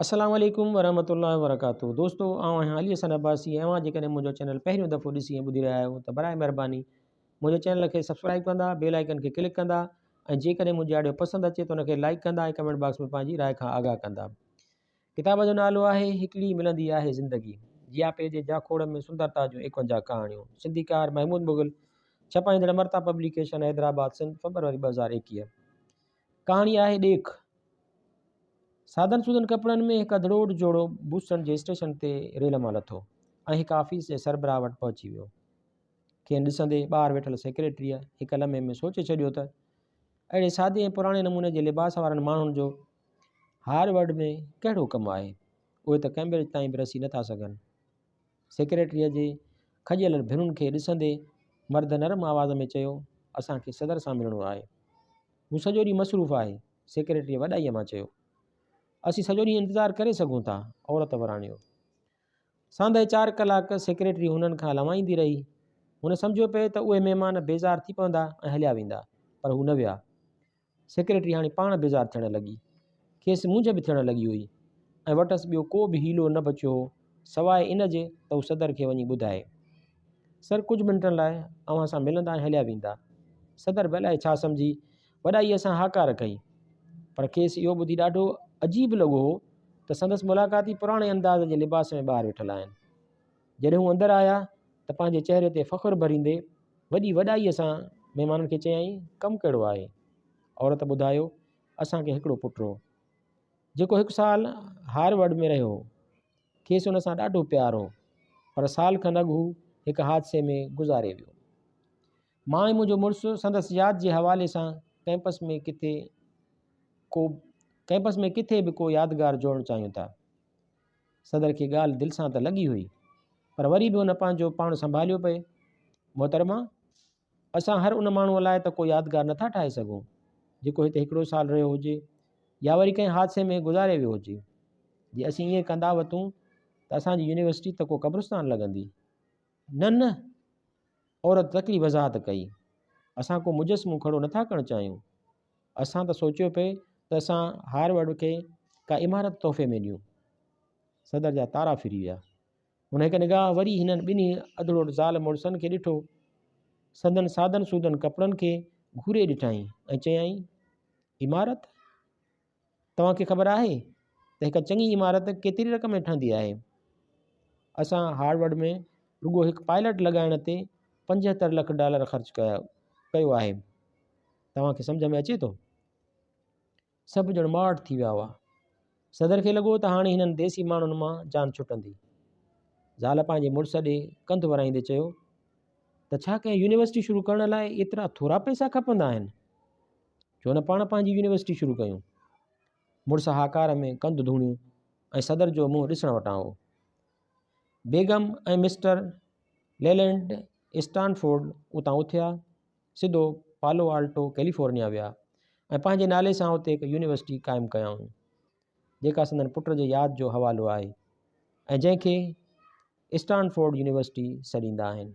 अस्सलाम वालेकुम वरहमतुल्लाहि वबरकातुहू। दोस्तों आउं आहियां अली हसन अब्बासी। अवां जेकॾहिं मुंहिंजो चैनल पहिरियों दफ़ो ॾिसी ऐं ॿुधी रहिया आहियो त बराए महिरबानी मुंहिंजे चैनल खे सब्सक्राइब कंदा, बेल आइकन खे क्लिक कंदा ऐं जेकॾहिं मुंहिंजी ऑडियो पसंदि अचे त उनखे लाइक कंदा ऐं कमेंट बॉक्स में पंहिंजी राय खां आगाह कंदा। किताब जो नालो आहे हिकिड़ी मिलंदी आहे ज़िंदगी। जियापे जे जाखोड़ में सुंदरता जूं 51 कहाणियूं। सिंधीकार महमूद मुग़ल। छपाईंदड़ मर्ता पब्लिकेशन हैदराबाद सिंध फरवरी 2021। कहाणी आहे ॾेख। साधन सूधन कपिड़नि में हिकु अधड़ोड जोड़ो बूस्टन जे स्टेशन ते रेल मां लथो ऐं हिकु ऑफिस जे सरबराह वटि पहुची वियो। खेनि ॾिसंदे ॿाहिरि वेठल सेक्रेटरीअ हिकु लम्हे में सोचे छॾियो त अहिड़े सादे ऐं पुराणे नमूने जे लिबास वारनि माण्हुनि जो हार्वर्ड में कहिड़ो कमु आहे। उहे त कैम्ब्रिज ताईं बि रसी नथा सघनि। सेक्रेटरीअ जे खॼियल भिरुनि खे ॾिसंदे मर्द नरम आवाज़ में चयो, असांखे सदर सां मिलणो आहे। हू सॼो ॾींहुं मसरूफ़ आहे। सेक्रेटरीअ वॾाईअ मां चयो। असीं सॼो ॾींहुं इंतज़ारु करे सघूं था, औरत वराणियो। सांदे 4 कलाक सेक्रेटरी हुननि खां लवाईंदी रही। हुन सम्झो पिए त उहे महिमान बेज़ार थी पवंदा ऐं हलिया वेंदा, पर हू न विया। सेक्रेटरी हाणे पाण बेज़ार थियण लॻी। खेसि मुंझ बि थियण लॻी हुई ऐं वटसि ॿियो को बि हीलो न बचियो हो सवाइ इन जे त हू सदर खे वञी ॿुधाए। सर कुझु मिंटनि लाइ अव्हां सां मिलंदा ऐं हलिया वेंदा। सदर बि अलाए छा सम्झी वॾाईअ सां हाकार कई, पर खेसि इहो ॿुधी ॾाढो अजीब लॻो हो त संदसि मुलाक़ाती पुराणे अंदाज़ जे लिबास में ॿाहिरि वेठल आहिनि। जॾहिं हू अंदरि आया त पंहिंजे चहिरे ते फ़ख़्रु भरींदे वॾी वॾाईअ सां महिमाननि खे चयाईं, कमु कहिड़ो आहे? औरत ॿुधायो, असांखे हिकिड़ो पुटु हो जेको 1 साल हार्वर्ड में रहियो हो। खेसि हुन सां ॾाढो प्यार हो, पर साल खनि अॻु हू हिकु हादसे में गुज़ारे वियो। मां ऐं मुंहिंजो मुड़ुसु संदसि यादि जे हवाले सां कैंपस में किथे बि को यादगार जोड़णु चाहियूं था। सदर खे ॻाल्हि दिलि सां त लॻी हुई, पर वरी बि हुन पंहिंजो पाण संभालियो पए। मोहतरमा, असां हर उन माण्हूअ लाइ त को यादगार नथा ठाहे सघूं जेको हिते 1 साल रहियो हुजे या वरी कंहिं हादसे में गुज़ारे वियो हुजे। जे असीं ईअं कंदा वतूं त असांजी यूनिवर्सिटी त को क़ब्रिस्तान लॻंदी। न न, औरत तकड़ी वज़ाहत कई, असां को मुजस्मो खड़ो नथा करणु चाहियूं। असां त सोचियो पिए त असां हार्वर्ड खे का इमारत तोहफ़े में ॾियूं। सदर जा तारा फिरी विया। हुन हिकु निगाह वरी हिननि ॿिन्ही अधड़ोड ज़ाल मुड़ुसनि खे ॾिठो। संदन साधन सूधन कपिड़नि खे घूरे ॾिठाई ऐं चयाईं, इमारत? तव्हांखे ख़बर आहे त हिकु चङी इमारत केतिरी रक़म में ठहंदी आहे? असां हार्वर्ड में रुॻो हिकु पायलट लॻाइण ते $75 लख ख़र्चु कयो आहे। तव्हांखे सम्झ में अचे थो? सभु ॼण माठ थी विया हुआ। सदर खे लॻो त हाणे हिननि देसी माण्हुनि मां जान छुटंदी। ज़ाल पंहिंजे मुड़ुस ॾे कंधु वराईंदे चयो, त छा कंहिं यूनिवर्सिटी शुरू करण लाइ एतिरा थोरा पैसा खपंदा आहिनि? छो न पाण पंहिंजी यूनिवर्सिटी शुरू कयूं? मुड़ुस हाकार में कंधु धूणियूं ऐं सदर जो मुंहुं ॾिसण वटां हो। बेगम ऐं मिस्टर लेलैंड स्टैनफोर्ड उतां उथिया, सिधो पालो आल्टो कैलिफोर्निया विया ऐं पंहिंजे नाले सां हुते हिकु यूनिवर्सिटी क़ाइमु कयाऊं जेका संदन पुट जे यादि जो हवालो आहे ऐं जंहिंखे स्टैनफोर्ड यूनिवर्सिटी सॾींदा आहिनि।